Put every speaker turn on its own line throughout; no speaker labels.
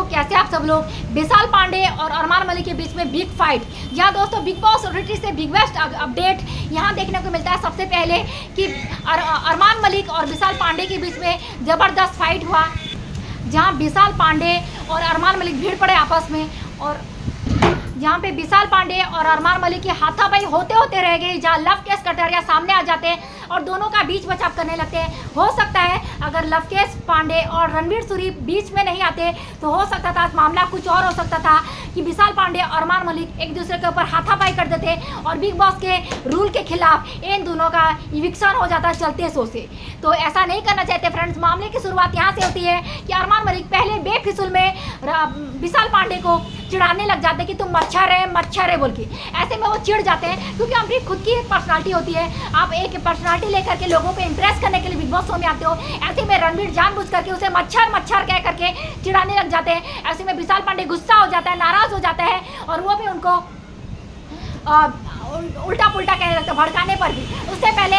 कैसे आप सब लोग। विशाल पांडे और अरमान मलिक के बीच में बिग फाइट। यहाँ दोस्तों बिग बॉस ओटीटी से बिग बेस्ट अपडेट यहाँ देखने को मिलता है। सबसे पहले कि अरमान मलिक और विशाल पांडे के बीच में ज़बरदस्त फाइट हुआ, जहाँ विशाल पांडे और अरमान मलिक भीड़ पड़े आपस में, और जहाँ पे विशाल पांडे और अरमान मलिक की हाथापाई होते होते रह गई, जहाँ लव केस कटरिया सामने आ जाते हैं और दोनों का बीच बचाव करने लगते हैं। हो सकता है अगर लवकेश पांडे और रणवीर सूरी बीच में नहीं आते तो हो सकता था मामला कुछ और हो सकता था कि विशाल पांडे और अरमान मलिक एक दूसरे के ऊपर हाथापाई कर देते और बिग बॉस के रूल के खिलाफ इन दोनों का इविक्शन हो जाता चलते सो से। तो ऐसा नहीं करना चाहते फ्रेंड्स। मामले की शुरुआत यहाँ से होती है कि अरमान मलिक पहले बेफिजुल में विशाल पांडे को चिढ़ाने लग जाते कि तुम मच्छर है बोल के। ऐसे में वो चिढ़ जाते हैं क्योंकि हमारी खुद की एक पर्सनालिटी होती है। आप एक पर्सनालिटी लेकर के लोगों पे इंप्रेस करने के लिए बिग बॉस शो में आते हो। ऐसे में रणवीर जानबूझ करके उसे मच्छर कह करके चिढ़ाने लग जाते हैं। ऐसे में विशाल पांडे गुस्सा हो जाता है, नाराज हो जाता है और वो भी उनको उल्टा पुल्टा कहने लगता है, भड़काने पर भी। उससे पहले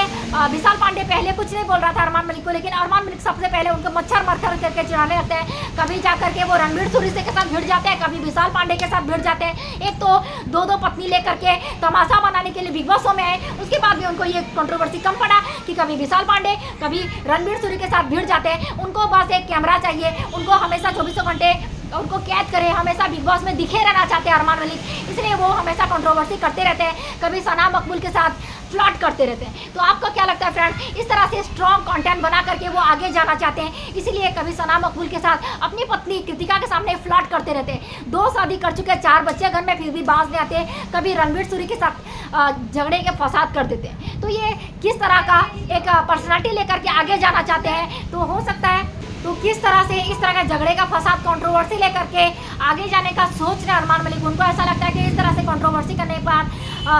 विशाल पांडे पहले कुछ नहीं बोल रहा था अरमान मलिक को, लेकिन अरमान मलिक सबसे पहले उनको मच्छर करके चिढ़ाने लगते हैं। कभी जा करके वो रणवीर सूरी के साथ भिड़ जाते हैं, कभी विशाल पांडे के साथ भिड़ जाते हैं। एक तो दो पत्नी लेकर के तमाशा बनाने के लिए बिग बॉस शो में आए, उसके बाद भी उनको ये कंट्रोवर्सी कम पड़ा कि कभी विशाल पांडे कभी रणवीर सूरी के साथ भिड़ जाते हैं। उनको बस एक कैमरा चाहिए, उनको हमेशा 24 घंटे उनको कैद करे, हमेशा बिग बॉस में दिखे रहना चाहते हैं अरमान मलिक, इसलिए वो हमेशा कंट्रोवर्सी करते रहते हैं। कभी सना मकबूल के साथ फ्लर्ट करते रहते हैं। तो आपको क्या लगता है फ्रेंड्स, इस तरह से स्ट्रॉन्ग कंटेंट बना करके वो आगे जाना चाहते हैं, इसीलिए कभी सना मकबूल के साथ अपनी पत्नी कृतिका के सामने फ्लर्ट करते रहते हैं। 2 शादी कर चुके, 4 बच्चे घर में, फिर भी बाज नहीं आते। कभी रणवीर सूरी के साथ झगड़े के फसाद कर देते हैं। तो ये किस तरह का एक पर्सनालिटी लेकर के आगे जाना चाहते हैं, तो हो सकता है तो किस तरह से इस तरह का झगड़े का फसाद कंट्रोवर्सी लेकर के आगे जाने का सोच रहे अरमान मलिक। उनको ऐसा लगता है कि इस तरह से कंट्रोवर्सी करने पर,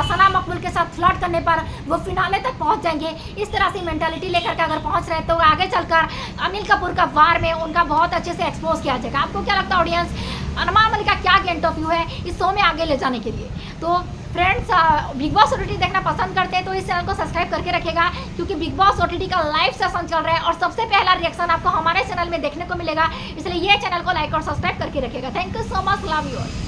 सना मकबूल के साथ फ्लर्ट करने पर वो फिनाले तक पहुंच जाएंगे। इस तरह से मेंटालिटी लेकर के अगर पहुंच रहे तो आगे चलकर अनिल कपूर का वार में उनका बहुत अच्छे से एक्सपोज किया जाएगा। आपको क्या लगता है ऑडियंस, अरमान मलिक का क्या पॉइंट ऑफ व्यू है इस शो में आगे ले जाने के लिए? तो फ्रेंड्स, बिग बॉस ओटीटी देखना पसंद करते हैं तो इस चैनल को सब्सक्राइब करके रखेगा, क्योंकि बिग बॉस ओटीटी का लाइव सेशन चल रहा है और सबसे पहला रिएक्शन आपको हमारे चैनल में देखने को मिलेगा। इसलिए ये चैनल को लाइक और सब्सक्राइब करके रखेगा। Thank you so much, love you all.